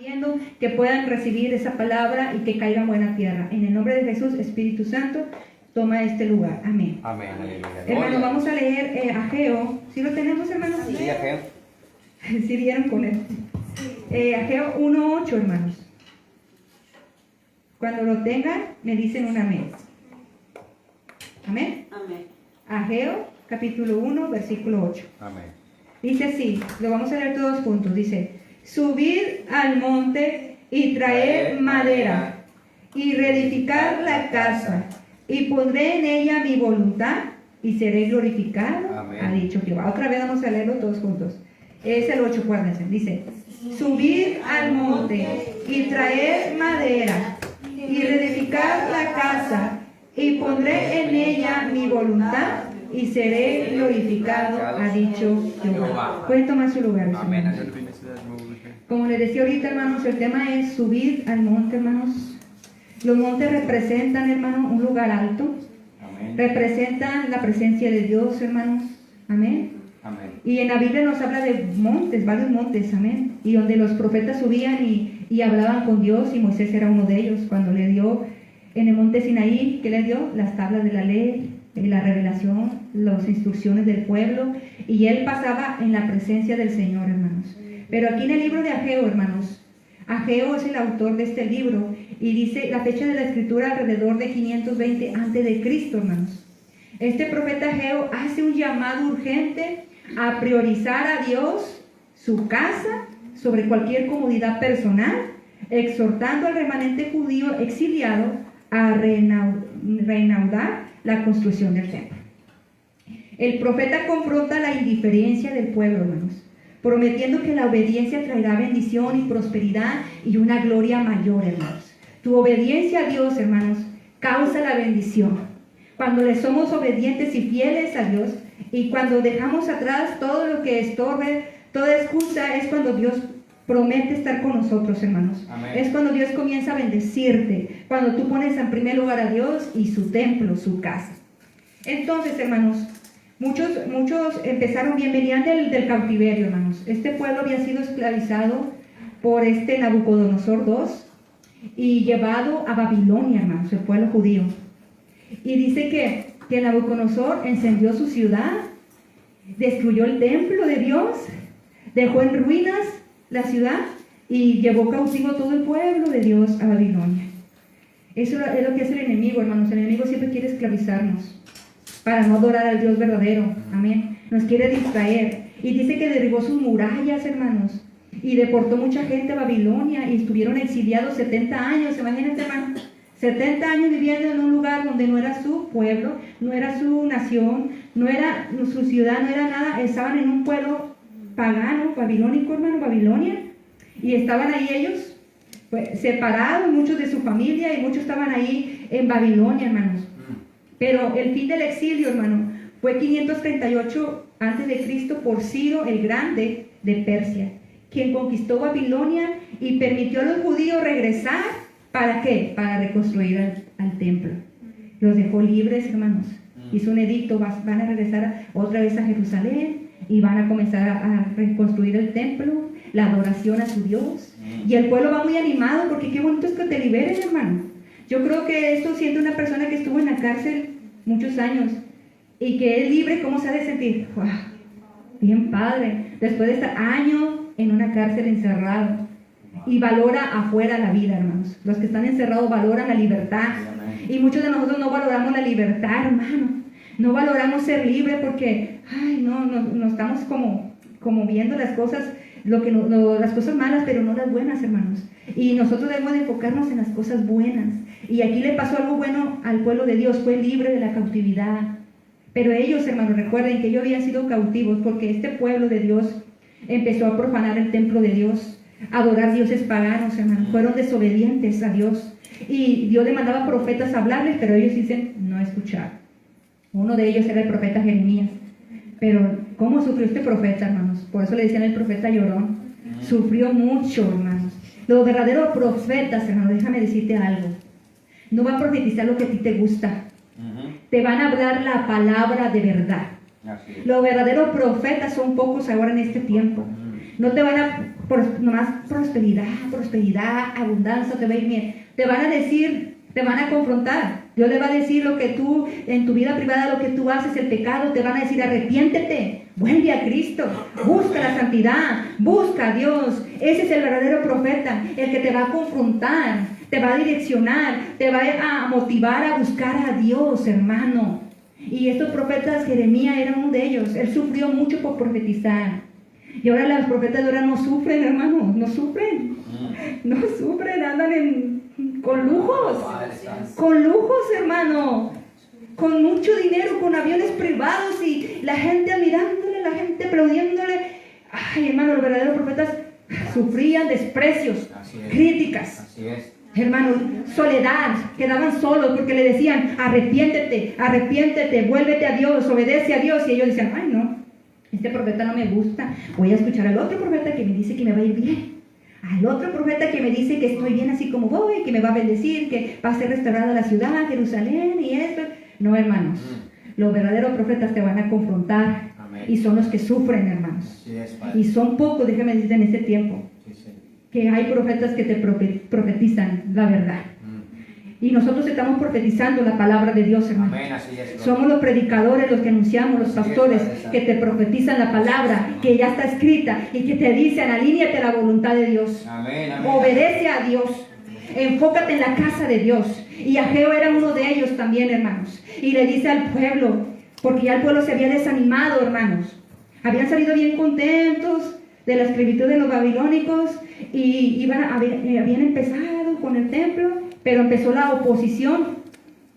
viendo, que puedan recibir esa palabra y que caiga en buena tierra. En el nombre de Jesús, Espíritu Santo, toma este lugar. Amén. Amén. Aleluya. Hermano, vamos a leer Ageo. ¿Sí lo tenemos, hermanos? Sí, Ageo. ¿Sí vieron con él? Ageo 1:8, hermanos. Cuando lo tengan, me dicen un amén. Amén. Amén. Ageo, capítulo 1, versículo 8. Amén. Dice así, lo vamos a leer todos juntos. Dice: subid al monte y traed madera y reedificar la casa, y pondré en ella mi voluntad y seré glorificado. Amén. Ha dicho Jehová. Otra vez vamos a leerlo todos juntos. Es el 8, acuérdense. Dice: subid al monte y traed madera y reedificar la casa, y pondré en ella mi voluntad y seré glorificado, ha dicho Jehová. Pueden tomar su lugar. Amén. Como les decía ahorita, hermanos, el tema es subir al monte, hermanos. Los montes representan, hermanos, un lugar alto. Amén. Representan la presencia de Dios, hermanos. Amén. Amén. Y en la Biblia nos habla de montes, varios montes, amén. Y donde los profetas subían y hablaban con Dios, y Moisés era uno de ellos, cuando le dio en el monte Sinaí, ¿qué le dio? Las tablas de la ley, la revelación, las instrucciones del pueblo, y él pasaba en la presencia del Señor, hermanos. Pero aquí en el libro de Ageo, hermanos, Ageo es el autor de este libro, y dice la fecha de la escritura alrededor de 520 antes de Cristo, hermanos. Este profeta Ageo hace un llamado urgente a priorizar a Dios, su casa, sobre cualquier comodidad personal, exhortando al remanente judío exiliado a reanudar la construcción del templo. El profeta confronta la indiferencia del pueblo, hermanos, prometiendo que la obediencia traerá bendición y prosperidad y una gloria mayor, hermanos. Tu obediencia a Dios, hermanos, causa la bendición. Cuando le somos obedientes y fieles a Dios, y cuando dejamos atrás todo lo que estorbe, toda excusa, es cuando Dios promete estar con nosotros, hermanos. Amén. Es cuando Dios comienza a bendecirte, cuando tú pones en primer lugar a Dios y su templo, su casa. Entonces, hermanos, muchos empezaron bien, venían del cautiverio, hermanos. Este pueblo había sido esclavizado por Nabucodonosor II y llevado a Babilonia, hermanos, el pueblo judío. Y dice que Nabucodonosor encendió su ciudad, destruyó el templo de Dios, dejó en ruinas la ciudad y llevó cautivo todo el pueblo de Dios a Babilonia. Eso es lo que hace el enemigo, hermanos. El enemigo siempre quiere esclavizarnos para no adorar al Dios verdadero. Amén. Nos quiere distraer. Y dice que derribó sus murallas, hermanos, y deportó mucha gente a Babilonia, y estuvieron exiliados 70 años. Imagínate, hermano, 70 años viviendo en un lugar donde no era su pueblo, no era su nación, no era su ciudad, no era nada. Estaban en un pueblo pagano, babilónico, hermano, Babilonia, y estaban ahí ellos, pues, separados, muchos de su familia, y muchos estaban ahí en Babilonia, hermanos. Pero el fin del exilio, hermano, fue 538 a.C. por Ciro el Grande de Persia, quien conquistó Babilonia y permitió a los judíos regresar. ¿Para qué? Para reconstruir al templo. Los dejó libres, hermanos. Hizo un edicto, van a regresar otra vez a Jerusalén y van a comenzar a reconstruir el templo, la adoración a su Dios. Y el pueblo va muy animado, porque qué bonito es que te liberen, hermano. Yo creo que esto siente una persona que estuvo en la cárcel muchos años y que es libre, ¿cómo se ha de sentir? ¡Wow! Bien padre, después de estar años en una cárcel encerrado. Y valora afuera la vida, hermanos. Los que están encerrados valoran la libertad. Y muchos de nosotros no valoramos la libertad, hermano. No valoramos ser libre porque, ay, no estamos como viendo las cosas, las cosas malas, pero no las buenas, hermanos. Y nosotros debemos de enfocarnos en las cosas buenas. Y aquí le pasó algo bueno al pueblo de Dios, fue libre de la cautividad. Pero ellos, hermanos, recuerden que ellos habían sido cautivos porque este pueblo de Dios empezó a profanar el templo de Dios, a adorar dioses paganos, hermanos. Fueron desobedientes a Dios. Y Dios le mandaba profetas a hablarles, pero ellos dicen no escuchar. Uno de ellos era el profeta Jeremías. Pero ¿cómo sufrió este profeta, hermanos? Por eso le decían el profeta llorón. Sufrió mucho, hermanos. Los verdaderos profetas, hermanos, déjame decirte algo. No va a profetizar lo que a ti te gusta. Te van a hablar la palabra de verdad. Los verdaderos profetas son pocos ahora en este tiempo. No te van a, nomás prosperidad, abundancia, te va a ir bien. Te van a decir, te van a confrontar. Dios le va a decir lo que tú, en tu vida privada, lo que tú haces, el pecado, te van a decir, arrepiéntete, vuelve a Cristo, busca la santidad, busca a Dios. Ese es el verdadero profeta, el que te va a confrontar, te va a direccionar, te va a motivar a buscar a Dios, hermano. Y estos profetas, Jeremías era uno de ellos. Él sufrió mucho por profetizar. Y ahora los profetas de ahora no sufren, hermanos, no sufren, andan con lujos, hermano, con mucho dinero, con aviones privados y la gente admirándole, la gente aplaudiéndole. Ay, hermano, los verdaderos profetas sufrían desprecios, críticas. Así es. Hermanos, soledad, quedaban solos porque le decían, arrepiéntete, vuélvete a Dios, obedece a Dios. Y ellos decían, ay no, este profeta no me gusta, voy a escuchar al otro profeta que me dice que me va a ir bien, al otro profeta que me dice que estoy bien así como voy, que me va a bendecir, que va a ser restaurada la ciudad, Jerusalén y esto. No, hermanos, los verdaderos profetas te van a confrontar. Amén. Y son los que sufren, hermanos. Sí es, y son pocos, déjame decirte, en este tiempo, que hay profetas que te profetizan la verdad. Y nosotros estamos profetizando la palabra de Dios, hermano. Amén, así es, somos los predicadores, los que anunciamos, los pastores, que te profetizan la palabra, que ya está escrita y que te dicen, alíñate a la voluntad de Dios. Amén, amén. Obedece a Dios. Enfócate en la casa de Dios. Y Ageo era uno de ellos también, hermanos. Y le dice al pueblo, porque ya el pueblo se había desanimado, hermanos. Habían salido bien contentos de la esclavitud de los babilónicos y habían empezado con el templo, pero empezó la oposición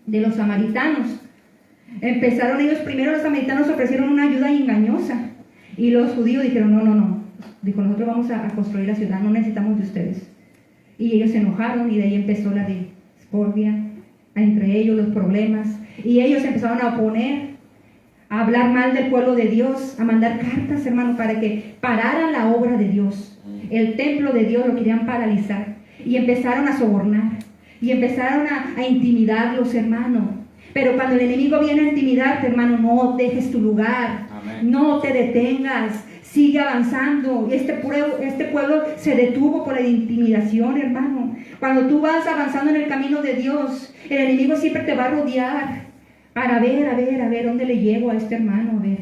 de los samaritanos. Empezaron ellos, primero los samaritanos ofrecieron una ayuda engañosa y los judíos dijeron, no, dijo, nosotros vamos a construir la ciudad, no necesitamos de ustedes. Y ellos se enojaron y de ahí empezó la discordia entre ellos, los problemas, y ellos empezaron a oponer, a hablar mal del pueblo de Dios, a mandar cartas, hermano, para que pararan la obra de Dios. El templo de Dios lo querían paralizar y empezaron a sobornar y empezaron a intimidarlos, hermano. Pero cuando el enemigo viene a intimidarte, hermano, no dejes tu lugar. Amén. No te detengas, sigue avanzando. Y este pueblo se detuvo por la intimidación, hermano. Cuando tú vas avanzando en el camino de Dios, el enemigo siempre te va a rodear para ver dónde le llego a este hermano, a ver.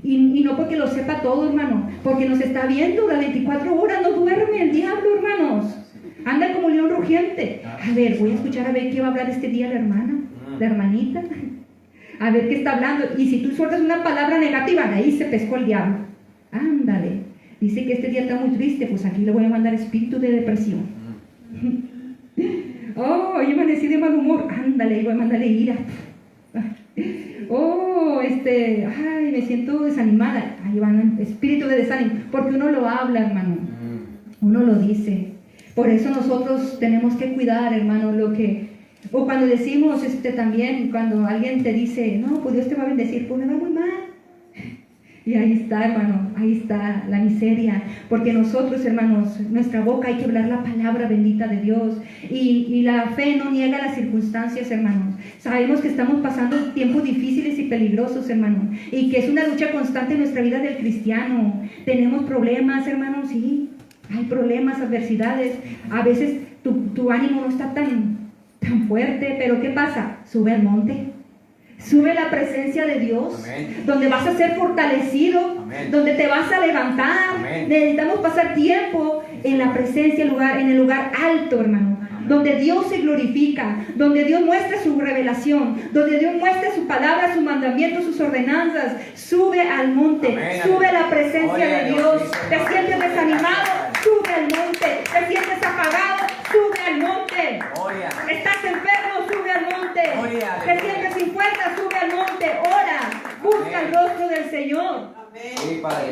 Y no porque lo sepa todo, hermano, porque nos está viendo las 24 horas, no duerme el diablo, hermanos. Anda como león rugiente. A ver, voy a escuchar a ver qué va a hablar este día la hermana, la hermanita. A ver qué está hablando. Y si tú sueltas una palabra negativa, ahí se pescó el diablo. Ándale. Dice que este día está muy triste, pues aquí le voy a mandar espíritu de depresión. Oh, hoy amanecí de mal humor. Ándale, voy a mandarle ira. Oh, ay, me siento desanimada. Ahí van, espíritu de desánimo. Porque uno lo habla, hermano. Uno lo dice. Por eso nosotros tenemos que cuidar, hermano, o cuando decimos también, cuando alguien te dice, no, pues Dios te va a bendecir, pues me va muy mal. Y ahí está, hermano, ahí está la miseria. Porque nosotros, hermanos, nuestra boca hay que hablar la palabra bendita de Dios. Y la fe no niega las circunstancias, hermanos. Sabemos que estamos pasando tiempos difíciles y peligrosos, hermano. Y que es una lucha constante en nuestra vida del cristiano. Tenemos problemas, hermanos, sí. Hay problemas, adversidades. A veces tu ánimo no está tan fuerte, pero ¿qué pasa? Sube al monte. Sube la presencia de Dios. Amén. Donde vas a ser fortalecido. Amén. Donde te vas a levantar. Amén. Necesitamos pasar tiempo en la presencia, en el lugar alto, hermano. Amén. Donde Dios se glorifica, donde Dios muestra su revelación, donde Dios muestra su palabra, sus mandamientos, sus ordenanzas. Sube al monte. Amén. Sube a la presencia de Dios. Te sientes desanimado, sube al monte. Te sientes apagado, sube al monte. Estás enfermo, sube al monte. Te sientes sin fuerza, sube al monte. Ora, busca el rostro del Señor.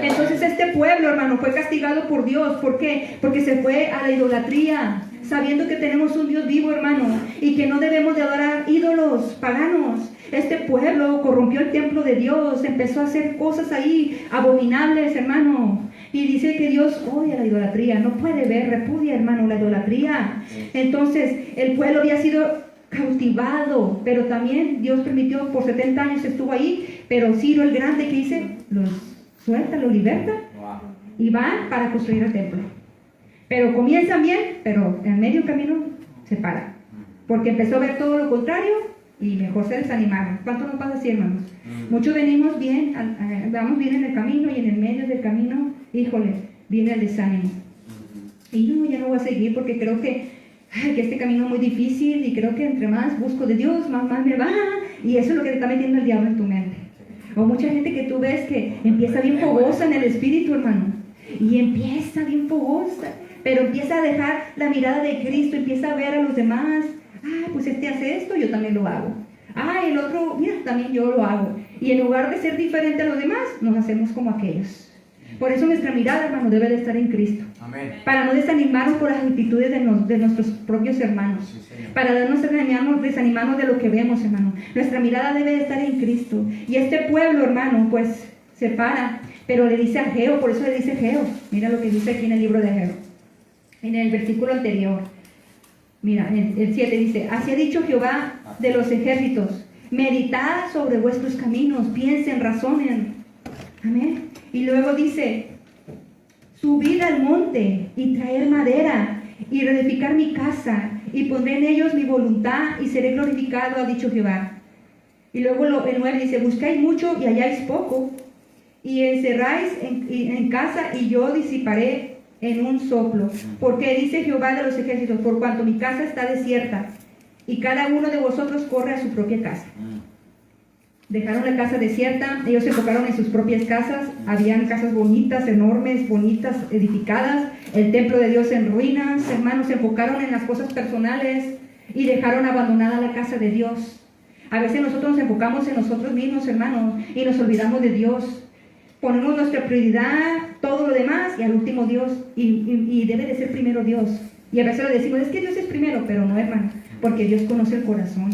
Entonces este pueblo, hermano, fue castigado por Dios. ¿Por qué? Porque se fue a la idolatría, sabiendo que tenemos un Dios vivo, hermano, y que no debemos de adorar ídolos paganos. Este pueblo corrompió el templo de Dios, empezó a hacer cosas ahí abominables, hermano. Y dice que Dios odia la idolatría, no puede ver, repudia, hermano, la idolatría. Entonces el pueblo había sido cautivado, pero también Dios permitió, por 70 años estuvo ahí, pero Ciro el Grande, ¿qué dice? Los suelta, los liberta. y van para construir el templo. Pero comienzan bien, pero en medio camino se paran. Porque empezó a ver todo lo contrario y mejor se desanimaron. ¿Cuánto nos pasa así, hermanos? Muchos venimos bien, vamos bien en el camino y en el medio del camino, híjole, viene el desánimo. Y no, ya no voy a seguir porque creo que este camino es muy difícil y creo que entre más busco de Dios, más me va. Y eso es lo que te está metiendo el diablo en tu mente. O mucha gente que tú ves que empieza bien fogosa en el espíritu, hermano. Y empieza bien fogosa, pero empieza a dejar la mirada de Cristo, empieza a ver a los demás. Pues este hace esto, yo también lo hago. El otro, mira, también yo lo hago. Y en lugar de ser diferente a los demás, nos hacemos como aquellos. Por eso nuestra mirada, hermano, debe de estar en Cristo. Amén. Para no desanimarnos por las actitudes de nuestros propios hermanos. Sí, para no desanimarnos de lo que vemos, hermano. Nuestra mirada debe de estar en Cristo. Y este pueblo, hermano, pues se para, pero le dice a Ageo, por eso le dice Ageo. Mira lo que dice aquí en el libro de Ageo. En el versículo anterior. Mira, el 7 dice: así ha dicho Jehová de los ejércitos, meditad sobre vuestros caminos, piensen, razonen. Amén. Y luego dice: subid al monte y traer madera y reedificar mi casa y pondré en ellos mi voluntad y seré glorificado, ha dicho Jehová. Y luego el 9 dice: buscáis mucho y halláis poco y encerráis en casa y yo disiparé en un soplo. Porque dice Jehová de los ejércitos: por cuanto mi casa está desierta y cada uno de vosotros corre a su propia casa. Dejaron la casa desierta, ellos se enfocaron en sus propias casas. Habían casas bonitas, enormes, bonitas, edificadas. El templo de Dios en ruinas, hermanos, se enfocaron en las cosas personales y dejaron abandonada la casa de Dios. A veces nosotros nos enfocamos en nosotros mismos, hermanos, y nos olvidamos de Dios. Ponemos nuestra prioridad, todo lo demás, y al último Dios, y debe de ser primero Dios. Y a veces lo decimos: es que Dios es primero, pero no, hermano, porque Dios conoce el corazón.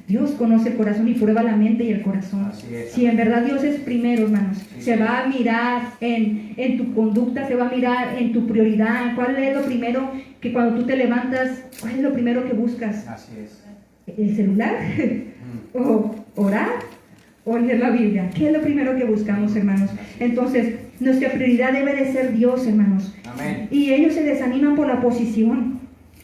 Dios conoce el corazón y prueba la mente y el corazón. Si en verdad Dios es primero, hermanos, se va a mirar en tu conducta, se va a mirar en tu prioridad. ¿Cuál es lo primero que cuando tú te levantas, cuál es lo primero que buscas? Así es. ¿El celular? ¿O orar? ¿O leer la Biblia? ¿Qué es lo primero que buscamos, hermanos? Entonces, nuestra prioridad debe de ser Dios, hermanos. Amén. Y ellos se desaniman por la posición.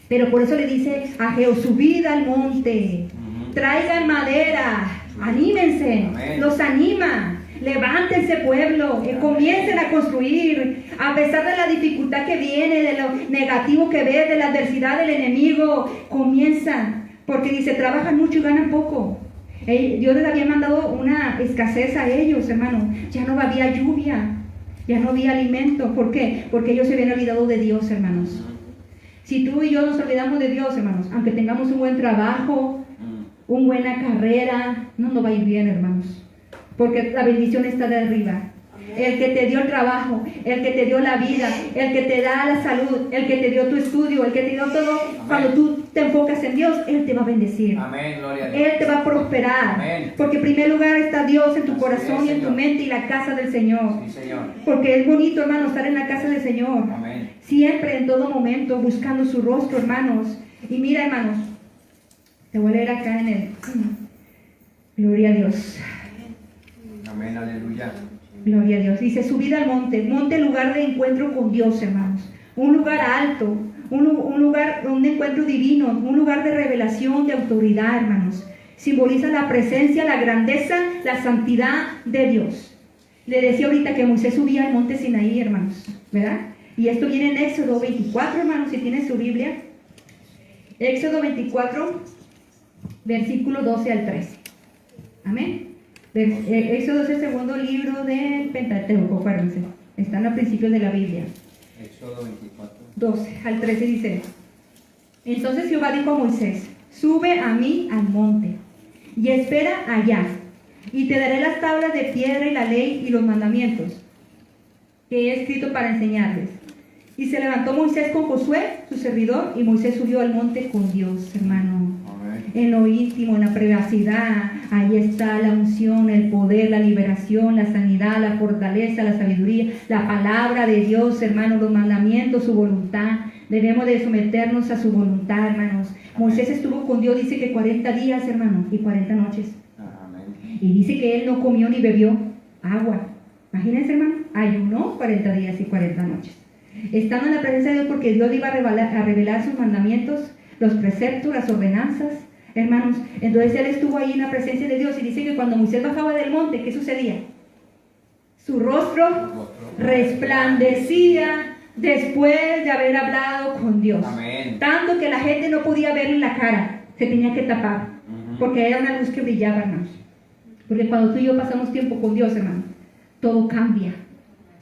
Pero por eso le dice a Ageo: subid al monte. Traigan madera, anímense. Amén. Los anima. Levántense, pueblo, comiencen a construir. A pesar de la dificultad que viene, de lo negativo que ves, de la adversidad del enemigo, comienzan. Porque dice: trabajan mucho y ganan poco. Dios les había mandado una escasez a ellos, hermano. Ya no había lluvia, ya no había alimento. ¿Por qué? Porque ellos se habían olvidado de Dios, hermanos. Si tú y yo nos olvidamos de Dios, hermanos, aunque tengamos un buen trabajo, una buena carrera, no va a ir bien, hermanos, porque la bendición está de arriba. El que te dio el trabajo, el que te dio la vida, el que te da la salud, el que te dio tu estudio, el que te dio todo. Amén. Cuando tú te enfocas en Dios, Él te va a bendecir. Amén, gloria a Dios. Él te va a prosperar. Amén. Porque en primer lugar está Dios en tu Así corazón es, y en tu mente y la casa del Señor. Sí, Señor. Porque es bonito, hermano, estar en la casa del Señor. Amén. Siempre, en todo momento, buscando su rostro, hermanos. Y mira, hermanos, te voy a leer acá en el... Gloria a Dios. Amén, aleluya. Gloria a Dios. Dice: subid al monte. Monte, lugar de encuentro con Dios, hermanos. Un lugar alto, un lugar, un encuentro divino, un lugar de revelación, de autoridad, hermanos. Simboliza la presencia, la grandeza, la santidad de Dios. Le decía ahorita que Moisés subía al monte Sinaí, hermanos, ¿verdad? Y esto viene en Éxodo 24, hermanos, si tienen su Biblia. Éxodo 24, versículo 12 al 13. Amén. Éxodo es el segundo libro del Pentateuco, acuérdense. Están a principios de la Biblia. Éxodo 24. 12 al 13 dice: entonces Jehová dijo a Moisés: sube a mí al monte y espera allá, y te daré las tablas de piedra y la ley y los mandamientos que he escrito para enseñarles. Y se levantó Moisés con Josué, su servidor, y Moisés subió al monte con Dios, hermano. En lo íntimo, en la privacidad, ahí está la unción, el poder, la liberación, la sanidad, la fortaleza, la sabiduría, la palabra de Dios, hermanos, los mandamientos, su voluntad. Debemos de someternos a su voluntad, hermanos. Moisés estuvo con Dios, dice que 40 días, hermanos, y 40 noches. Amén. Y dice que él no comió ni bebió agua. Imagínense, hermano, ayunó 40 días y 40 noches. Estando en la presencia de Dios, porque Dios iba a revelar sus mandamientos, los preceptos, las ordenanzas, hermanos. Entonces él estuvo ahí en la presencia de Dios y dice que cuando Moisés bajaba del monte, ¿qué sucedía? Su rostro resplandecía después de haber hablado con Dios. Amén. Tanto que la gente no podía verle la cara, se tenía que tapar, porque era una luz que brillaba, hermanos. Porque cuando tú y yo pasamos tiempo con Dios, hermano, todo cambia.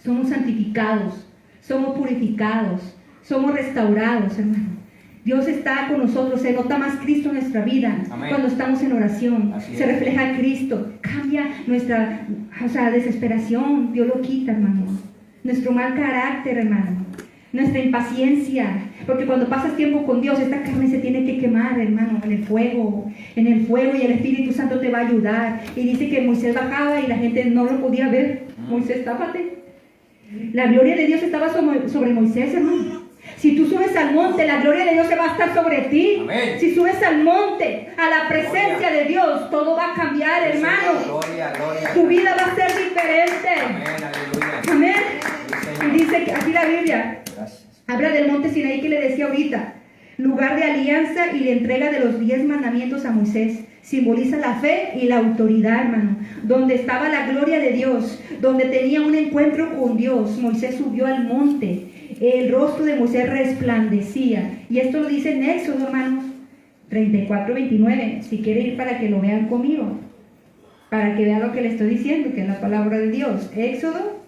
Somos santificados, somos purificados, somos restaurados, hermano. Dios está con nosotros, se nota más Cristo en nuestra vida. Amén. Cuando estamos en oración, se refleja Cristo, cambia nuestra desesperación, Dios lo quita, hermano. Nuestro mal carácter, hermano, nuestra impaciencia, porque cuando pasas tiempo con Dios, esta carne se tiene que quemar, hermano, en el fuego, y el Espíritu Santo te va a ayudar. Y dice que Moisés bajaba y la gente no lo podía ver. Moisés, tápate. La gloria de Dios estaba sobre Moisés, hermano. Si tú subes al monte, la gloria de Dios se va a estar sobre ti. Amén. Si subes al monte, a la presencia de Dios, todo va a cambiar, hermano. Tu vida va a ser diferente. Amén. Y dice que aquí la Biblia habla del monte Sinaí, que le decía ahorita, lugar de alianza y de entrega de los 10 mandamientos a Moisés. Simboliza la fe y la autoridad, hermano. Donde estaba la gloria de Dios, donde tenía un encuentro con Dios, Moisés subió al monte. El rostro de Moisés resplandecía. Y esto lo dice en Éxodo, hermanos, 34:29. Si quiere ir para que lo vean conmigo, para que vean lo que le estoy diciendo, que es la palabra de Dios. Éxodo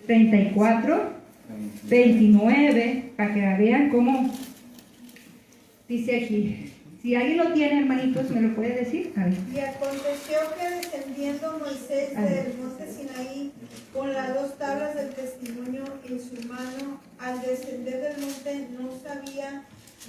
34:29, para que la vean cómo dice aquí. Si alguien lo tiene, hermanitos, ¿me lo puede decir? A ver. Y aconteció que descendiendo Moisés del monte Sinaí con las 2 tablas del testimonio en su mano, al descender del monte no sabía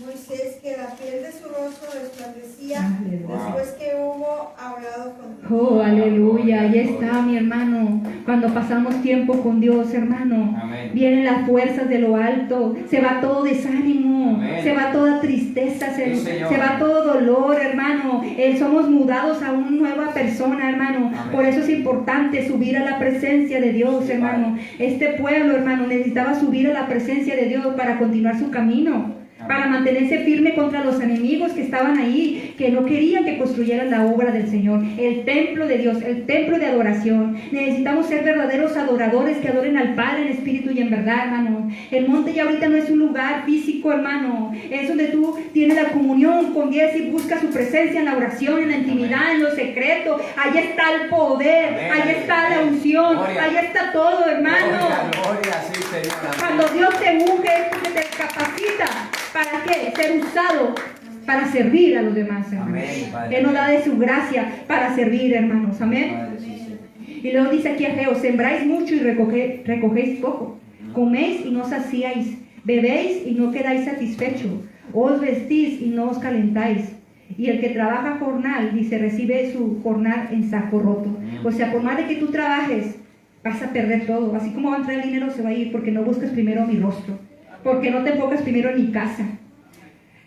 Moisés que la piel de su rostro resplandecía después que hubo hablado con Dios. Oh, aleluya, ahí está, mi hermano. Cuando pasamos tiempo con Dios, hermano, amén, vienen las fuerzas de lo alto, se va todo desánimo, amén, se va toda tristeza, se va todo dolor, hermano. Somos mudados a una nueva persona, hermano. Amén. Por eso es importante subir a la presencia de Dios, hermano. Este pueblo, hermano, necesitaba subir a la presencia de Dios para continuar su camino, para mantenerse firme contra los enemigos que estaban ahí, que no querían que construyeran la obra del Señor, el templo de Dios, el templo de adoración. Necesitamos ser verdaderos adoradores que adoren al Padre en espíritu y en verdad, hermano. El monte ya ahorita no es un lugar físico, hermano, es donde tú tienes la comunión con Dios y buscas su presencia en la oración, en la intimidad, en lo secreto. Ahí está el poder, ahí está la unción, ahí está todo, hermano. Sí, Señor. Cuando Dios te unge es porque te capacita. ¿Para qué? Ser usado para servir a los demás, hermanos. Él nos da de su gracia para servir, hermanos. Amén. Y luego dice aquí Ageo, sembráis mucho y recogéis poco. Coméis y no saciáis. Bebéis y no quedáis satisfechos. Os vestís y no os calentáis. Y el que trabaja jornal, dice, recibe su jornal en saco roto. O sea, por más de que tú trabajes, vas a perder todo. Así como va a entrar el dinero, se va a ir porque no buscas primero mi rostro. Porque no te enfocas primero en mi casa.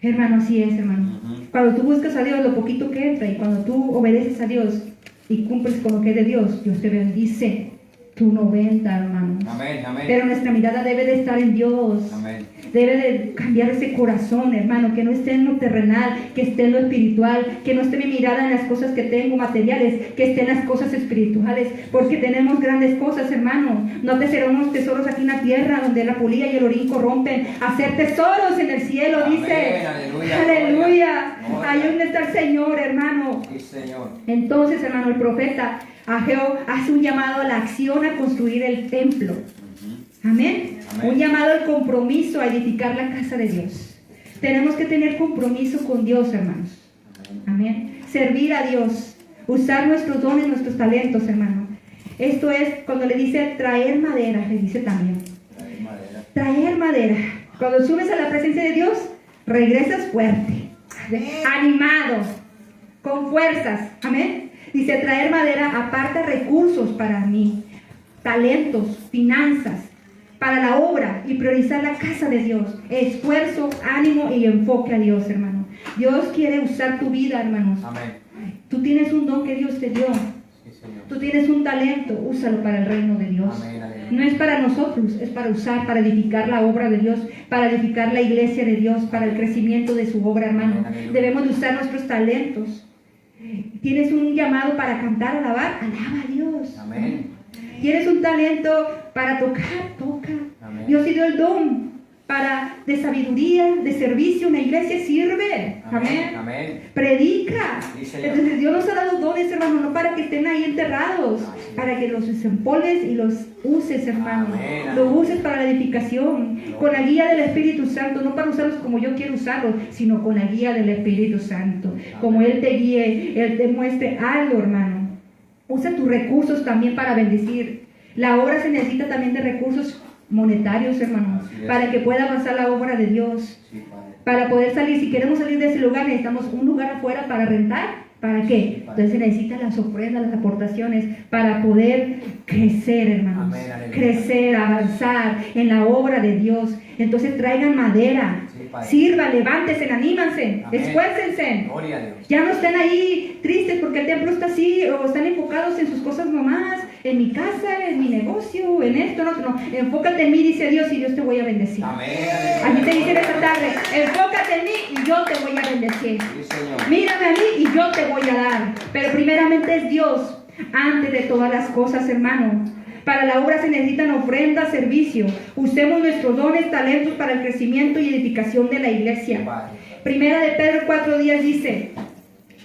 Hermano, así es, hermano. Cuando tú buscas a Dios, lo poquito que entra, y cuando tú obedeces a Dios y cumples con lo que es de Dios, Dios te bendice tu 90, hermanos. Amén, amén. Pero nuestra mirada debe de estar en Dios. Amén. Debe de cambiar ese corazón, hermano, que no esté en lo terrenal, que esté en lo espiritual, que no esté mi mirada en las cosas que tengo materiales, que esté en las cosas espirituales, porque tenemos grandes cosas, hermano. No te serán unos tesoros aquí en la tierra, donde la polilla y el orín corrompen, hacer tesoros en el cielo, amén, dice. aleluya. Aleluya. Gloria. Ahí donde está el Señor, hermano. Sí, Señor. Entonces, hermano, el profeta Ageo hace un llamado a la acción a construir el templo. Amén. Amén. Un llamado al compromiso a edificar la casa de Dios. Tenemos que tener compromiso con Dios, hermanos. Amén. Servir a Dios. Usar nuestros dones, nuestros talentos, hermano. Esto es cuando le dice traer madera, le dice también. Traer madera. Cuando subes a la presencia de Dios, regresas fuerte, animado, con fuerzas. Amén. Dice traer madera, aparta recursos para mí, talentos, finanzas, para la obra y priorizar la casa de Dios. Esfuerzo, ánimo y enfoque a Dios, hermano. Dios quiere usar tu vida, hermanos. Amén. Tú tienes un don que Dios te dio. Sí, Señor. Tú tienes un talento, úsalo para el reino de Dios. Amén, aleluya. No es para nosotros, es para usar, para edificar la obra de Dios, para edificar la iglesia de Dios, para el crecimiento de su obra, hermano. Debemos de usar nuestros talentos. Tienes un llamado para cantar, alabar, alaba a Dios. Amén. Tienes un talento para tocar, toca. Amén. Dios te dio el don de sabiduría, de servicio. Una iglesia sirve. Amén. Amén. Predica. Sí, Señor. Entonces Dios nos ha dado dones, hermano, no para que estén ahí enterrados, para que los desempolves y los uses, hermano. Amén. Los uses para la edificación, con la guía del Espíritu Santo, no para usarlos como yo quiero usarlos, sino con la guía del Espíritu Santo. Como Él te guíe, Él te muestre algo, hermano. Usa tus recursos también para bendecir. La obra se necesita también de recursos monetarios, hermano, Así es. para que pueda avanzar la obra de Dios. Sí, Padre. Para poder salir, si queremos salir de ese lugar, necesitamos un lugar afuera para rentar. ¿Para qué? Entonces se necesitan las ofrendas, las aportaciones para poder crecer, hermanos. Amén, aleluya. Crecer, avanzar en la obra de Dios. Entonces traigan madera. Sí, Padre. Sirvan, levántense, anímanse, Amén. esfuércense. Gloria a Dios. Ya no estén ahí tristes porque el templo está así, o están enfocados en sus cosas nomás, en mi casa, en mi negocio, en esto, no. Enfócate en mí, dice Dios, y Dios te voy a bendecir. Amén. Aquí te dicen esta tarde, enfócate en mí y yo te voy a bendecir. Sí, Señor. Mírame a mí y yo te voy a dar. Pero primeramente es Dios, antes de todas las cosas, hermano. Para la obra se necesitan ofrendas, servicio. Usemos nuestros dones, talentos para el crecimiento y edificación de la iglesia. Padre. Primera de Pedro 4:10 dice,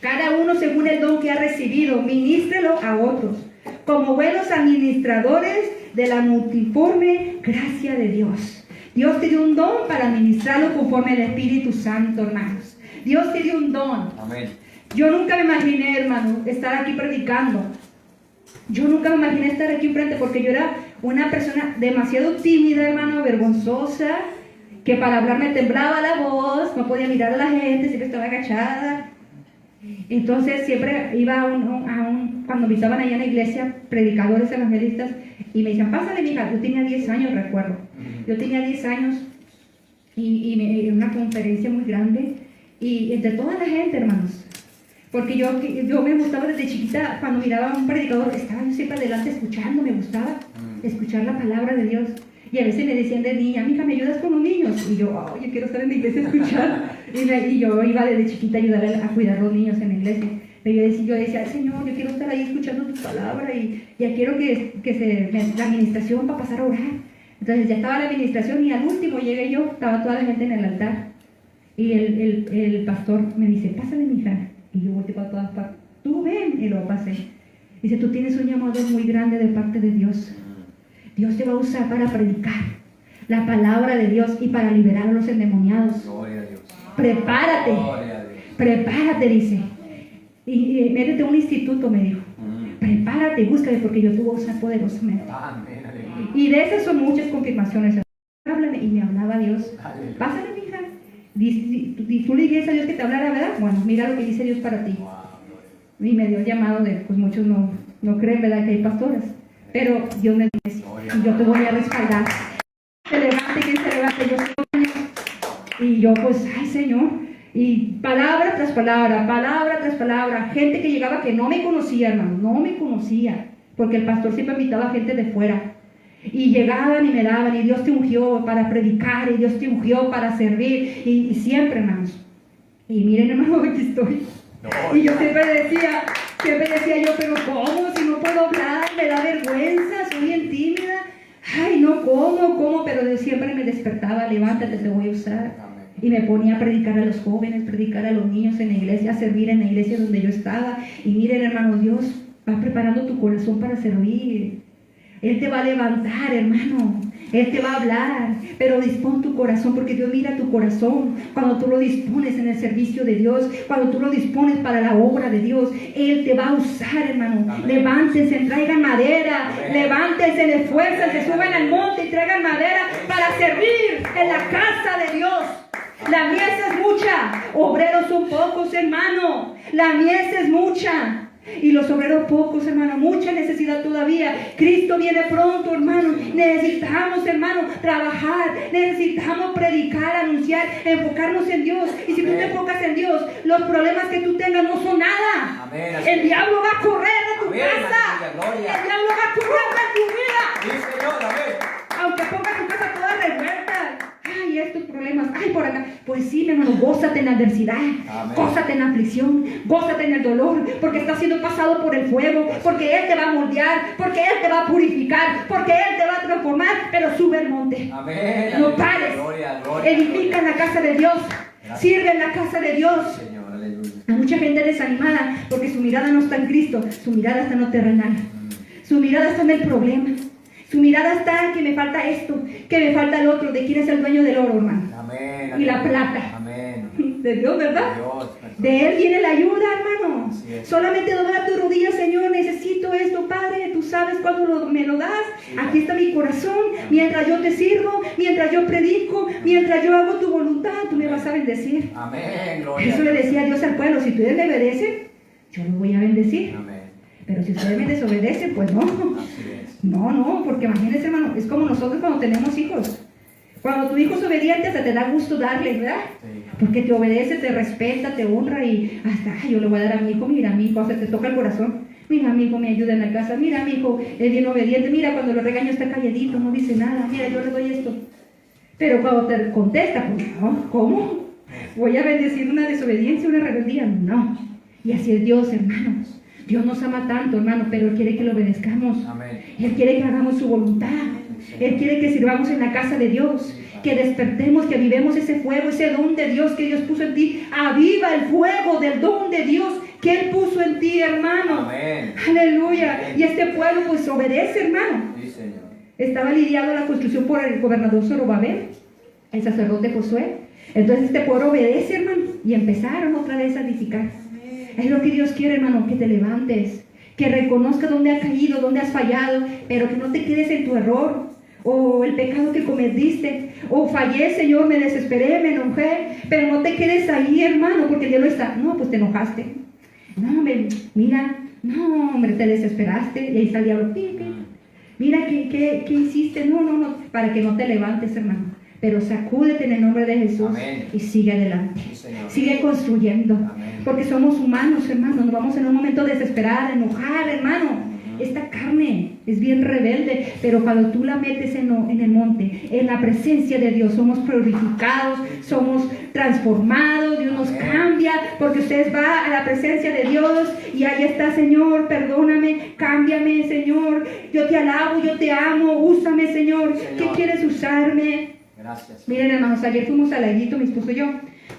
cada uno según el don que ha recibido, ministrelo a otros, como buenos administradores de la multiforme gracia de Dios. Dios te dio un don para administrarlo conforme al Espíritu Santo, hermanos. Dios te dio un don. Amén. Yo nunca me imaginé, hermano, estar aquí predicando. Yo nunca me imaginé estar aquí enfrente porque yo era una persona demasiado tímida, hermano, vergonzosa, que para hablar me temblaba la voz, no podía mirar a la gente, siempre estaba agachada. Entonces siempre iba cuando visitaban allá en la iglesia, predicadores evangelistas, y me decían, pásale, mija. Yo tenía 10 años, recuerdo. Yo tenía 10 años y una conferencia muy grande, y entre toda la gente, hermanos. Porque yo me gustaba desde chiquita, cuando miraba a un predicador, estaba yo siempre adelante escuchando, me gustaba escuchar la palabra de Dios. Y a veces me decían de niña, mija, ¿me ayudas con los niños? Y yo, yo quiero estar en la iglesia a escuchar. Y yo iba desde chiquita a ayudar a cuidar a los niños en la iglesia. Pero yo decía, ay, Señor, yo quiero estar ahí escuchando tu palabra y ya quiero la administración para pasar a orar. Entonces ya estaba la administración y al último llegué yo, estaba toda la gente en el altar. Y el pastor me dice, pásale, mija. Y yo volteé para todas partes, tú ven, y lo pasé. Dice, tú tienes un llamado muy grande de parte de Dios. Dios te va a usar para predicar la palabra de Dios y para liberar a los endemoniados. Gloria a Dios. Prepárate, Gloria a Dios. prepárate, dice. Y métete a un instituto, me dijo. Prepárate, búscate porque yo te voy a usar poderosamente. Amén. Aleluya. Y de esas son muchas confirmaciones. Háblame, y me hablaba Dios. Aleluya. Pásale, mija. Tú le dirías a Dios que te hablara, ¿verdad? Bueno, mira lo que dice Dios para ti. Wow, gloria. Y me dio el llamado de, pues muchos no creen, ¿verdad?, que hay pastoras. Pero Dios me dice, y yo te voy a respaldar. Se levante, quien se levante, yo soy. Y yo, pues, ay, Señor. Y palabra tras palabra, gente que llegaba que no me conocía, hermano, no me conocía. Porque el pastor siempre invitaba a gente de fuera. Y llegaban y me daban, y Dios te ungió para predicar, y Dios te ungió para servir, y siempre, hermanos. Y miren, hermano, aquí estoy. Y yo siempre decía yo, pero ¿cómo? Si no puedo hablar, me da vergüenza, soy bien tímida. Ay, no, ¿cómo? Pero Dios siempre me despertaba, levántate, te voy a usar. Y me ponía a predicar a los jóvenes, predicar a los niños en la iglesia, a servir en la iglesia donde yo estaba. Y miren, hermano, Dios va preparando tu corazón para servir. Él te va a levantar, hermano. Él te va a hablar, pero dispón tu corazón, porque Dios mira tu corazón. Cuando tú lo dispones en el servicio de Dios, cuando tú lo dispones para la obra de Dios, Él te va a usar, hermano. Amén. Levántense, traigan madera. Amén. Levántense, esfuércense, suban al monte y traigan madera para servir en la casa de Dios. La mies es mucha, obreros son pocos, hermano. La mies es mucha. Y los obreros pocos, hermano, mucha necesidad todavía. Cristo viene pronto, hermano. Necesitamos, hermano, trabajar. Necesitamos predicar, anunciar, enfocarnos en Dios. Y si tú te enfocas en Dios, los problemas que tú tengas no son nada. Amén. El diablo va a correr de tu Amén, casa. aleluya, gloria. El diablo va a correr de tu vida. Sí, Señor, amén. Aunque pongas tu casa toda revuelta. Ay, estos problemas. Ay, por acá. Pues sí, mi hermano, gózate en la adversidad. Amén. Gózate en la aflicción. Gózate en el dolor. Porque estás siendo pasado por el fuego. Porque Él te va a moldear. Porque Él te va a purificar. Porque Él te va a transformar. Pero sube el monte. Amén. No Aleluya, pares. gloria, gloria, Edifica en la casa de Dios. Gracias. Sirve en la casa de Dios. Señor, aleluya. Hay mucha gente desanimada porque su mirada no está en Cristo. Su mirada está en lo terrenal. Su mirada está en el problema. Su mirada está en que me falta esto, que me falta el otro. ¿De quién es el dueño del oro, hermano? Amén. Y la aleluya. plata. Amén. De Dios, ¿verdad? Dios, perdón. De Él viene la ayuda, hermano. Así es. Solamente dobla tu rodilla, Señor. Necesito esto, Padre. Tú sabes cuándo me lo das. Sí. Aquí está mi corazón. Mientras yo te sirvo, mientras yo predico, mientras yo hago tu voluntad, tú me vas a bendecir. Amén. Gloria. Eso le decía Dios al pueblo. Si ustedes me obedecen, yo los voy a bendecir. Amén. Pero si ustedes me desobedecen, pues no. Así es. No, porque imagínense, hermano, es como nosotros cuando tenemos hijos. Cuando tu hijo es obediente, hasta te da gusto darle, ¿verdad? Sí. Porque te obedece, te respeta, te honra y hasta, ay, yo le voy a dar a mi hijo, mira, mi hijo, hasta te toca el corazón. Mira, mi hijo me ayuda en la casa, mira, mi hijo es bien obediente, mira, cuando lo regaño está calladito, no dice nada, mira, yo le doy esto. Pero cuando te contesta, pues no, ¿cómo? ¿Voy a bendecir una desobediencia, una rebeldía? No. Y así es Dios, hermanos. Dios nos ama tanto, hermano, pero Él quiere que lo obedezcamos. Amén. Él quiere que hagamos su voluntad. Él quiere que sirvamos en la casa de Dios, que despertemos, que avivemos ese fuego, ese don de Dios que Dios puso en ti. Aviva el fuego del don de Dios que Él puso en ti, hermano. Amén. Aleluya. Y este pueblo pues obedece, hermano. Sí, Señor. Estaba lidiando la construcción por el gobernador Zorobabel, el sacerdote Josué. Entonces este pueblo obedece, hermano, y empezaron otra vez a edificar. Es lo que Dios quiere, hermano, que te levantes, que reconozcas dónde has caído, dónde has fallado, pero que no te quedes en tu error o el pecado que cometiste, o fallé, Señor, me desesperé, me enojé, pero no te quedes ahí, hermano, porque Dios no está. No, pues te enojaste. No, mira, no, hombre, te desesperaste, y ahí está el diablo. Pi, pi. Mira, ¿qué hiciste? No, para que no te levantes, hermano. Pero sacúdete en el nombre de Jesús. Amén. Y sigue adelante. Sí, Señor. Sigue construyendo. Amén. Porque somos humanos, hermano. Nos vamos en un momento a desesperar, a enojar, hermano. Esta carne es bien rebelde, pero cuando tú la metes en el monte, en la presencia de Dios, somos purificados, somos transformados, Dios nos cambia, porque usted va a la presencia de Dios y ahí está, Señor, perdóname, cámbiame, Señor, yo te alabo, yo te amo, úsame, Señor. ¿Qué quieres usarme? Gracias. Miren, hermanos, ayer fuimos al laguito, mi esposo y yo.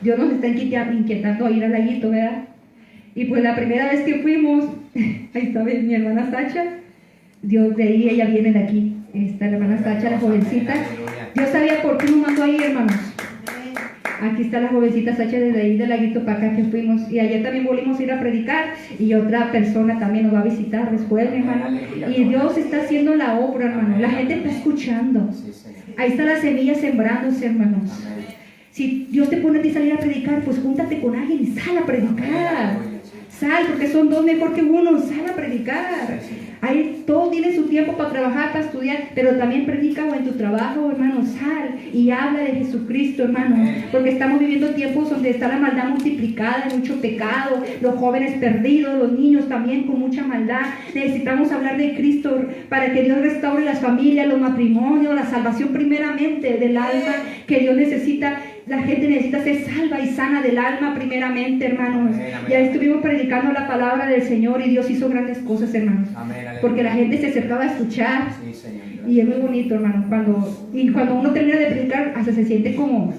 Dios nos está inquietando a ir al laguito, ¿verdad? Y pues la primera vez que fuimos, ahí está mi hermana Sacha, Dios de ahí, ella viene de aquí, está la hermana Sacha, la jovencita. Dios sabía por qué nos mandó ahí, hermanos. Aquí está la jovencita Sacha desde ahí del laguito para acá que fuimos. Y ayer también volvimos a ir a predicar y otra persona también nos va a visitar después, hermano. Y Dios está haciendo la obra, hermano. La gente está escuchando. Sí, Señor. Ahí está la semilla sembrándose, hermanos. Amén. Si Dios te pone a ti salir a predicar, pues júntate con alguien y sal a predicar. Sal, porque son dos mejor que uno. Sal a predicar. Ahí todo tiene su tiempo para trabajar, para estudiar, pero también predica o en tu trabajo, hermano. Sal y habla de Jesucristo, hermano. Porque estamos viviendo tiempos donde está la maldad multiplicada, mucho pecado, los jóvenes perdidos, los niños también con mucha maldad. Necesitamos hablar de Cristo para que Dios restaure las familias, los matrimonios, la salvación primeramente del alma que Dios necesita. La gente necesita ser salva y sana del alma primeramente, hermanos. Amén, amén. Ya estuvimos predicando la palabra del Señor y Dios hizo grandes cosas, hermanos. Amén, aleluya. Porque la gente se acercaba a escuchar Sí, Señor. y es muy bonito, hermano. Cuando uno termina de predicar, hasta se siente como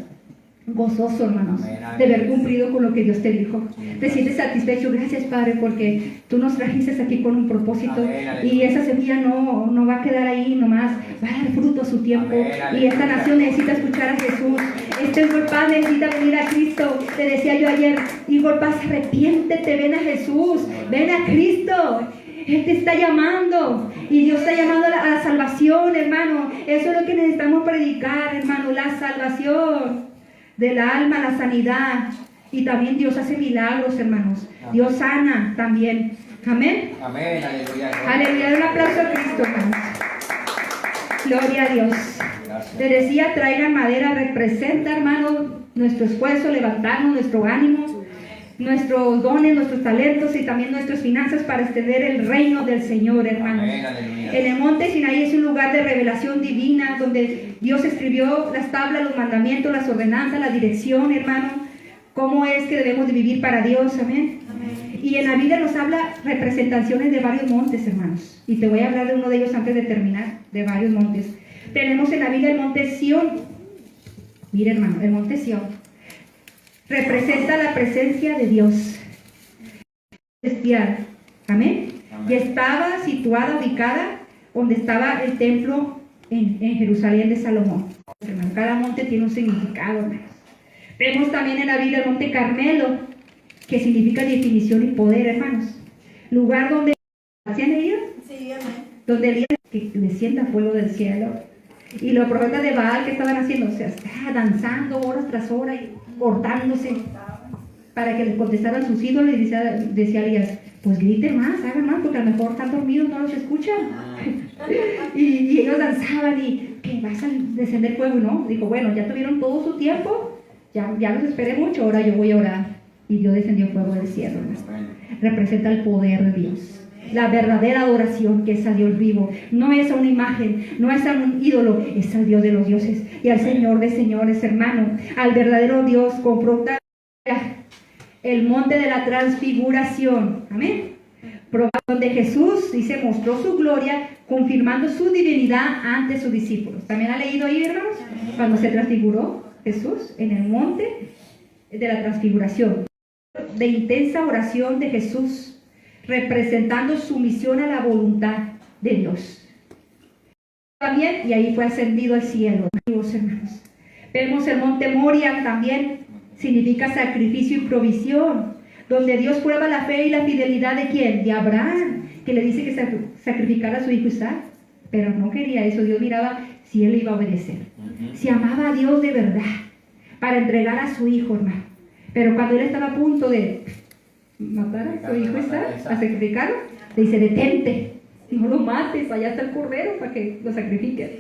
gozoso, hermanos, Amén, amén. de haber cumplido con lo que Dios te dijo. Sí, Te sientes satisfecho. Gracias, Padre, porque tú nos trajiste aquí con un propósito. Amén, aleluya. Y esa semilla no va a quedar ahí nomás, va a dar fruto a su tiempo. Amén, Y esta aleluya. nación necesita escuchar a Jesús. Este Golpaz necesita venir a Cristo. Te decía yo ayer, y Golpaz, arrepiéntete, ven a Jesús, ven a Cristo. Él te está llamando y Dios está llamando a la salvación, hermano. Eso es lo que necesitamos predicar, hermano, la salvación del alma, la sanidad. Y también Dios hace milagros, hermanos. Dios sana también. Amén. Amén, aleluya. Aleluya, un aplauso a Cristo, hermanos. Gloria a Dios. Gracias. Te decía, traigan madera, representa, hermano, nuestro esfuerzo, levantarnos, nuestro ánimo, nuestros dones, nuestros talentos y también nuestras finanzas para extender el reino del Señor, hermanos. Amén, aleluya. En el monte Sinaí es un lugar de revelación divina donde Dios escribió las tablas, los mandamientos, las ordenanzas, la dirección, hermano, cómo es que debemos de vivir para Dios, amén. Y en la Biblia nos habla representaciones de varios montes, hermanos. Y te voy a hablar de uno de ellos antes de terminar, de varios montes. Tenemos en la Biblia el monte Sión. Mira, hermano, el monte Sión representa la presencia de Dios. Celestial. Amén. Y estaba situada, ubicada, donde estaba el templo en Jerusalén de Salomón. Hermano, cada monte tiene un significado, hermanos. Vemos también en la Biblia el monte Carmelo, que significa definición y poder, hermanos. Lugar donde hacían ellos, Sí, amén. donde Elías que descienda fuego del cielo. Y los profetas de Baal, ¿qué estaban haciendo? O sea, estaban danzando horas tras horas y cortándose para que les contestaran sus ídolos. Y decía Elías, pues griten más, hagan más, porque a lo mejor están dormidos, no los escuchan. y ellos danzaban y que vas a descender fuego, ¿no? Dijo, bueno, ya tuvieron todo su tiempo, ya los esperé mucho, ahora yo voy a orar. Y Dios descendió fuego del cielo, ¿no? Representa el poder de Dios. La verdadera adoración que es a Dios vivo. No es a una imagen, no es a un ídolo, es al Dios de los dioses y al Señor de señores, hermano. Al verdadero Dios confronta el monte de la transfiguración. Amén. Donde Jesús, dice, mostró su gloria, confirmando su divinidad ante sus discípulos. ¿También ha leído ahí, hermanos? Cuando se transfiguró Jesús en el monte de la transfiguración. De intensa oración de Jesús, representando sumisión a la voluntad de Dios. También, y ahí fue ascendido al cielo, hermanos. Vemos el monte Moria también, significa sacrificio y provisión, donde Dios prueba la fe y la fidelidad de ¿quién? De Abraham, que le dice que sacrificara a su hijo Isaac, pero no quería eso. Dios miraba si él iba a obedecer, si amaba a Dios de verdad, para entregar a su hijo, hermano. Pero cuando él estaba a punto de matar a su hijo Isaac, a sacrificarlo, le dice, detente, no lo mates, allá está el cordero para que lo sacrifiques.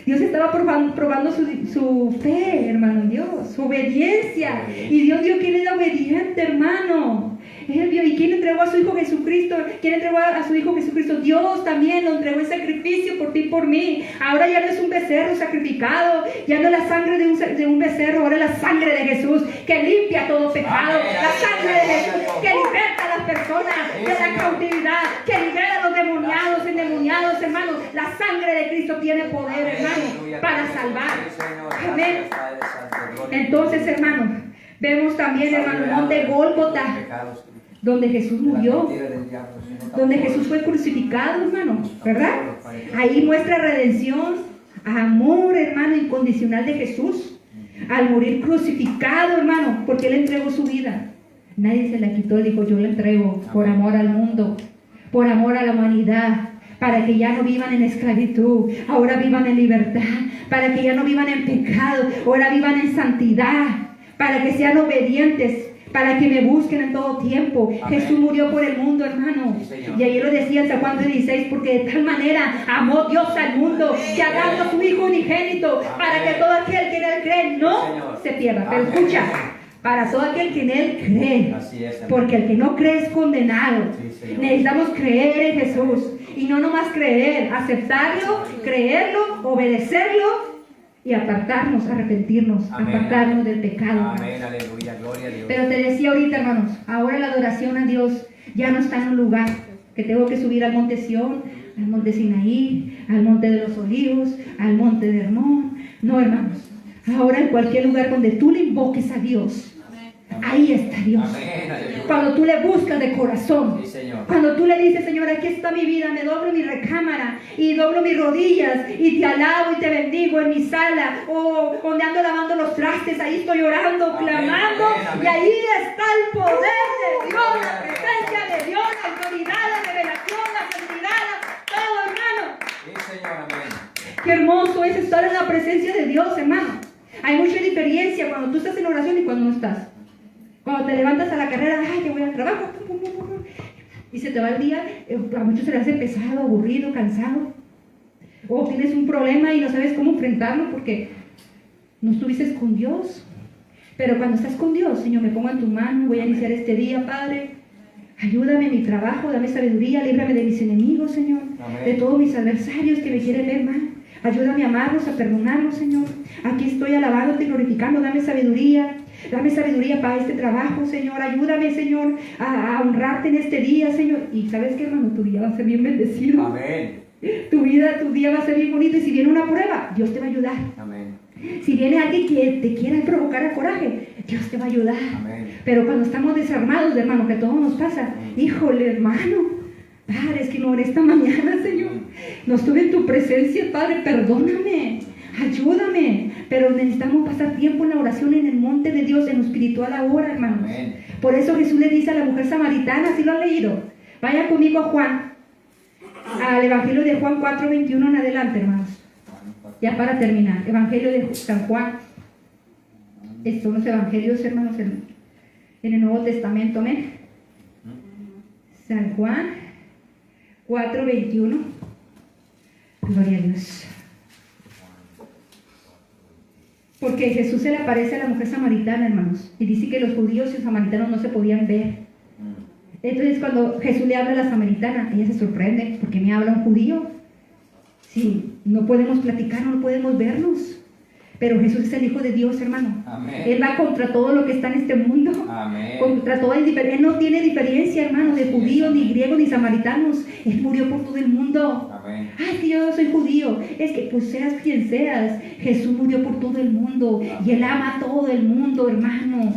Dios estaba probando su fe, hermano, en Dios, su obediencia. Y Dios vio quién era obediente, hermano. Él vio, ¿y quién entregó a su Hijo Jesucristo? ¿Quién entregó a su Hijo Jesucristo? Dios también lo entregó en sacrificio por ti y por mí. Ahora ya no es un becerro sacrificado, ya no es la sangre de un becerro, ahora es la sangre de Jesús que limpia todo pecado. La sangre de Jesús que liberta a las personas de la cautividad, que libera a los demoniados, endemoniados, hermanos. La sangre de Cristo tiene poder, hermano, para salvar. Amén. Entonces, hermano, vemos también, hermano, el monte Gólgota, donde Jesús murió, donde Jesús fue crucificado, hermano, ¿verdad? Ahí muestra redención, amor, hermano, incondicional de Jesús, al morir crucificado, hermano, porque Él entregó su vida. Nadie se la quitó, Él dijo, yo la entrego por amor al mundo, por amor a la humanidad, para que ya no vivan en esclavitud, ahora vivan en libertad, para que ya no vivan en pecado, ahora vivan en santidad, para que sean obedientes, para que me busquen en todo tiempo. Amén. Jesús murió por el mundo, hermano. Sí, y ahí lo decía en San Juan 16, porque de tal manera amó Dios al mundo, que ha dado a su Hijo unigénito, para que todo aquel que en Él cree no se pierda. Pero escucha, para todo aquel que en Él cree, porque el que no cree es condenado. Sí, necesitamos creer en Jesús, y no nomás creer, aceptarlo, creerlo, obedecerlo, y apartarnos, arrepentirnos, amén, apartarnos del pecado. Amén, aleluya, gloria a Dios. Pero te decía ahorita, hermanos, ahora la adoración a Dios ya no está en un lugar que tengo que subir al monte Sión, al monte Sinaí, al monte de los Olivos, al monte de Hermón. No, hermanos, ahora en cualquier lugar donde tú le invoques a Dios, ahí está Dios. Amén, cuando tú le buscas de corazón, sí, cuando tú le dices, Señor, aquí está mi vida, me doblo mi recámara y doblo mis rodillas y te alabo y te bendigo en mi sala, o donde ando lavando los trastes, ahí estoy orando, amén, clamando, amén, amén. Y ahí está el poder de Dios, la presencia de Dios, la autoridad, la revelación, la santidad, todo, hermano. Sí, Señor, amén. Qué hermoso es estar en la presencia de Dios, hermano. Hay mucha diferencia cuando tú estás en oración y cuando no estás. Cuando te levantas a la carrera, ay, que voy al trabajo, y se te va el día, a muchos se les hace pesado, aburrido, cansado. O tienes un problema y no sabes cómo enfrentarlo porque no estuviste con Dios. Pero cuando estás con Dios, Señor, me pongo en tu mano, voy a iniciar este día, Padre. Ayúdame en mi trabajo, dame sabiduría, líbrame de mis enemigos, Señor, Amén. de todos mis adversarios que me quieren ver mal. Ayúdame a amarlos, a perdonarlos, Señor. Aquí estoy alabándote y glorificando, dame sabiduría para este trabajo, Señor. Ayúdame, Señor, a honrarte en este día, Señor. Y ¿sabes qué, hermano? Tu día va a ser bien bendecido. Amén. Tu día va a ser bien bonito. Y si viene una prueba, Dios te va a ayudar. Amén. Si viene alguien que te quiera provocar a coraje, Dios te va a ayudar. Amén. Pero cuando estamos desarmados, hermano, que todo nos pasa, híjole, hermano, Padre, es que no en esta mañana, Señor, no estuve en tu presencia, Padre, perdóname, ayúdame. Pero necesitamos pasar tiempo en la oración en el monte de Dios, en lo espiritual ahora, hermanos. Amén. Por eso Jesús le dice a la mujer samaritana, ¿sí lo han leído? Vayan conmigo a Juan, al Evangelio de Juan 4:21 en adelante, hermanos. Ya para terminar, Evangelio de San Juan. Estos son los evangelios, hermanos, en el Nuevo Testamento, amén. San Juan 4:21. Gloria a Dios. Porque Jesús se le aparece a la mujer samaritana, hermanos, y dice que los judíos y los samaritanos no se podían ver. Entonces cuando Jesús le habla a la samaritana, ella se sorprende, ¿por qué me habla un judío? Sí, no podemos platicar, no podemos vernos. Pero Jesús es el Hijo de Dios, hermano. Amén. Él va contra todo lo que está en este mundo. Amén. Contra toda indiferencia. Él no tiene diferencia, hermano, de judíos, ni griegos, ni samaritanos. Él murió por todo el mundo. Amén. Ay, que yo soy judío. Es que pues seas quien seas, Jesús murió por todo el mundo. Y Él ama a todo el mundo, hermano.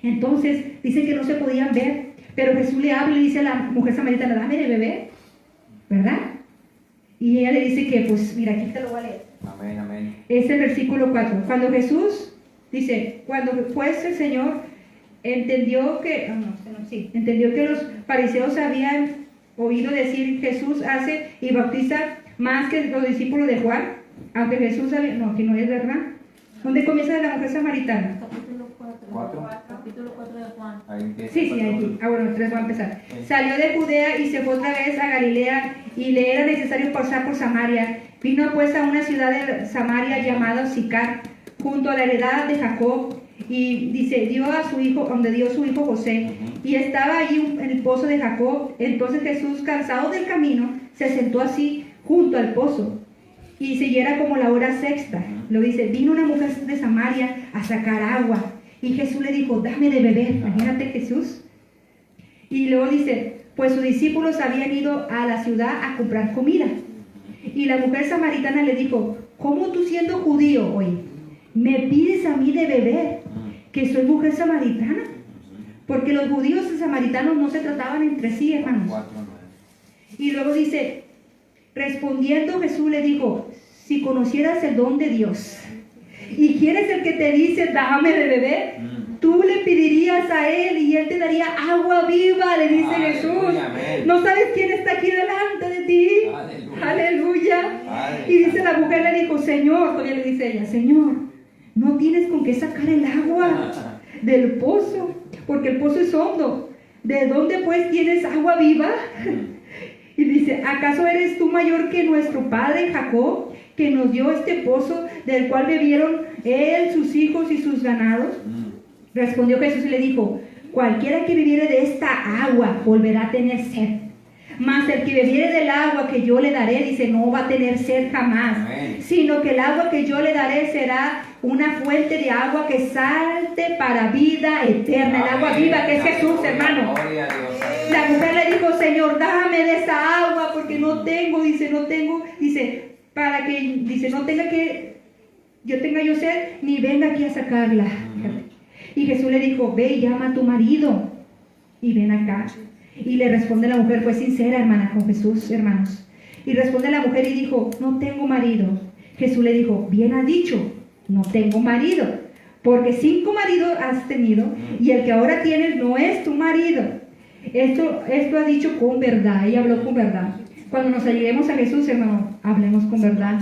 Entonces, dice que no se podían ver. Pero Jesús le habla y dice a la mujer samaritana, dame de beber. ¿Verdad? Y ella le dice que, pues, mira, aquí te lo voy a leer. Amén. Amén. Es el versículo 4. Cuando Jesús, dice, cuando pues el Señor entendió que, entendió que los fariseos habían oído decir, Jesús hace y bautiza más que los discípulos de Juan, aunque Jesús sabía, no, que no es verdad. ¿Dónde comienza la mujer samaritana? Capítulo 4. Capítulo 4 de Juan. Ahí empieza. Sí, aquí. Bueno, 3 va a empezar. Salió de Judea y se fue otra vez a Galilea y le era necesario pasar por Samaria. Vino pues a una ciudad de Samaria llamada Sicar, junto a la heredad de Jacob, y dice, dio a su hijo, donde dio su hijo José, y estaba allí en el pozo de Jacob. Entonces Jesús, cansado del camino, se sentó así junto al pozo, y se era como la hora sexta. Lo dice, vino una mujer de Samaria a sacar agua, y Jesús le dijo, dame de beber. Imagínate Jesús. Y luego dice, pues sus discípulos habían ido a la ciudad a comprar comida. Y la mujer samaritana le dijo, ¿cómo tú siendo judío hoy me pides a mí de beber, que soy mujer samaritana? Porque los judíos y samaritanos no se trataban entre sí, hermanos. 4:9. Y luego dice, respondiendo Jesús le dijo, si conocieras el don de Dios y quieres el que te dice, dame de beber, tú le pedirías a él y él te daría agua viva, le dice Aleluya, Jesús. amén. ¿No sabes quién está aquí delante de ti? Aleluya. Aleluya. Aleluya. Y dice la mujer, le dijo, Señor, todavía le dice ella, Señor, no tienes con qué sacar el agua del pozo, porque el pozo es hondo. ¿De dónde pues tienes agua viva? Y dice, ¿acaso eres tú mayor que nuestro padre Jacob, que nos dio este pozo, del cual bebieron él, sus hijos y sus ganados? Respondió Jesús y le dijo, cualquiera que bebiere de esta agua volverá a tener sed. Mas el que bebiere del agua que yo le daré, dice, no va a tener sed jamás. Amén. Sino que el agua que yo le daré será una fuente de agua que salte para vida eterna. El agua Amén. viva que es Jesús, Aleluya, hermano. Gloria a Dios. La mujer le dijo, Señor, dame de esa agua porque no tengo, dice, no tengo, dice, para que, dice, no tenga que, tenga yo sed, ni venga aquí a sacarla. Y Jesús le dijo, ve y llama a tu marido y ven acá. Y le responde la mujer, fue sincera, hermana, con Jesús, hermanos. Y responde la mujer y dijo, no tengo marido. Jesús le dijo, bien ha dicho, no tengo marido, porque 5 maridos has tenido y el que ahora tienes no es tu marido. Esto ha dicho con verdad, ella habló con verdad. Cuando nos alleguemos a Jesús, hermano, hablemos con verdad,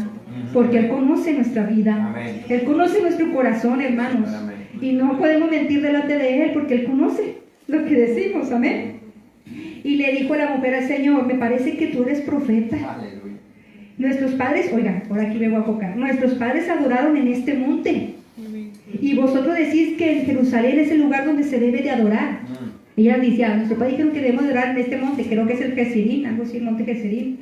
porque Él conoce nuestra vida. Amén. Él conoce nuestro corazón, hermanos. Amén. Y no podemos mentir delante de Él, porque Él conoce lo que decimos, amén. Y le dijo la mujer al Señor, me parece que tú eres profeta. Aleluya. Nuestros padres, oigan, por aquí me voy a enfocar, nuestros padres adoraron en este monte. Y vosotros decís que en Jerusalén es el lugar donde se debe de adorar. Ella decía, nuestros padres dijeron que debemos adorar en este monte, creo que es el Gerizim, algo así, el monte Gerizim.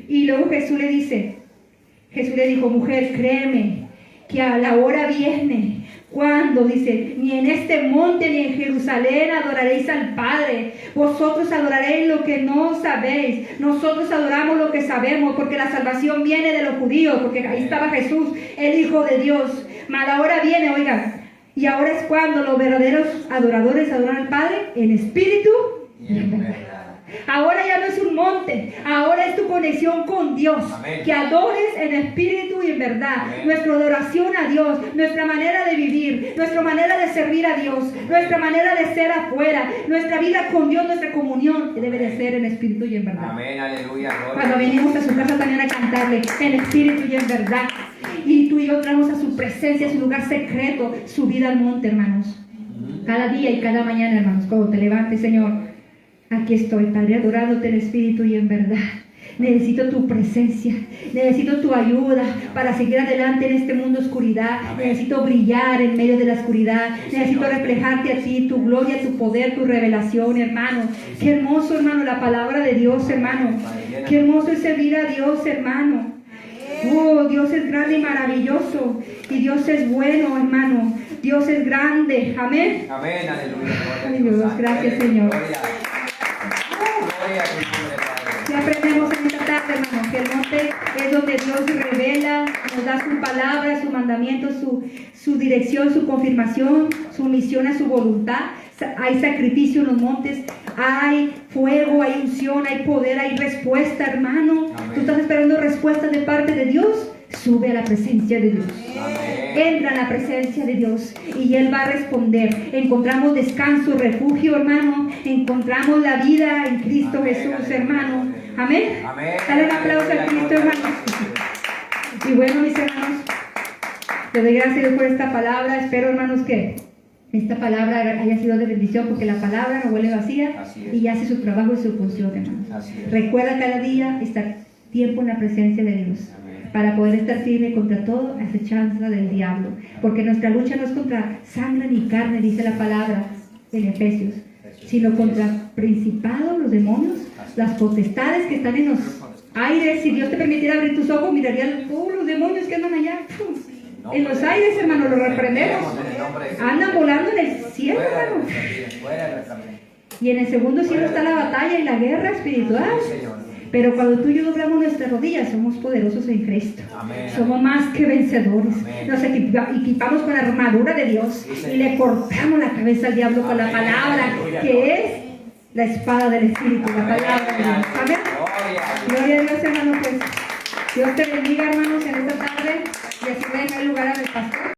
Y luego Jesús le dijo, mujer, créeme, que a la hora viene, cuando, dice, ni en este monte ni en Jerusalén adoraréis al Padre. Vosotros adoraréis lo que no sabéis. Nosotros adoramos lo que sabemos, porque la salvación viene de los judíos, porque ahí estaba Jesús, el Hijo de Dios. Mas la hora viene, oigan, y ahora es cuando los verdaderos adoradores adoran al Padre en espíritu y en verdad. Ahora ya no es un monte, ahora es tu conexión con Dios. Amén. Que adores en espíritu y en verdad. Amén. Nuestra adoración a Dios, nuestra manera de vivir, nuestra manera de servir a Dios, nuestra manera de ser afuera, nuestra vida con Dios, nuestra comunión debe de ser en espíritu y en verdad. Amén, aleluya, Cuando gloria. venimos a su casa también a cantarle en espíritu y en verdad. Y tú y yo entramos a su presencia, a su lugar secreto, su vida al monte, hermanos. Cada día y cada mañana, hermanos, cuando te levantes, Señor, aquí estoy, Padre, adorándote en espíritu y en verdad. Necesito tu presencia, necesito tu ayuda para seguir adelante en este mundo de oscuridad. Necesito brillar en medio de la oscuridad. Necesito reflejarte a ti, tu gloria, tu poder, tu revelación, hermano. Qué hermoso, hermano, la palabra de Dios, hermano. Qué hermoso es servir a Dios, hermano. Oh, Dios es grande y maravilloso. Y Dios es bueno, hermano. Dios es grande. Amén. Amén, aleluya, gloria. Ay, Dios, gracias, Señor. Gloria. Gloria a tu nombre, Padre. Que aprendemos en esta tarde, hermano, que el monte es donde Dios revela, nos da su palabra, su mandamiento, su dirección, su confirmación, su misión a su voluntad. Hay sacrificio en los montes, hay fuego, hay unción, hay poder, hay respuesta, hermano. Amén. Tú estás esperando respuesta de parte de Dios. Sube a la presencia de Dios. Amén. Entra en la presencia de Dios y Él va a responder. Encontramos descanso, refugio, hermano. Encontramos la vida en Cristo Amén, Jesús, aleluya. hermano. Amén. Amén. Dale un aplauso a Cristo, hermanos. Y bueno, mis hermanos, te doy gracias a Dios por esta palabra. Espero, hermanos, que esta palabra haya sido de bendición, porque la palabra no vuelve vacía Así es. y hace su trabajo y su función, hermanos. Así es. Recuerda cada día estar tiempo en la presencia de Dios, Amén. para poder estar firme contra toda acechanza del diablo, porque nuestra lucha no es contra sangre ni carne, dice la palabra en Efesios, sino contra principados, los demonios, las potestades que están en los aires. Si Dios te permitiera abrir tus ojos, mirarías los demonios que andan allá en los aires, hermano. Los reprendemos, andan volando en el cielo, hermano. Fuera de nuestra mente. Y en el segundo cielo está la batalla y la guerra espiritual. Sí, Señor. Pero cuando tú y yo doblamos nuestras rodillas, somos poderosos en Cristo. Amén. Somos más que vencedores. Amén. Nos equipamos con la armadura de Dios Sí, y le cortamos la cabeza al diablo con la Amén. palabra, Aleluya. que es la espada del Espíritu, la palabra de Dios. Amén. Gloria a Dios, hermano. Pues Dios te bendiga, hermanos, en esta tarde. Y así voy a dejar el lugar al pastor.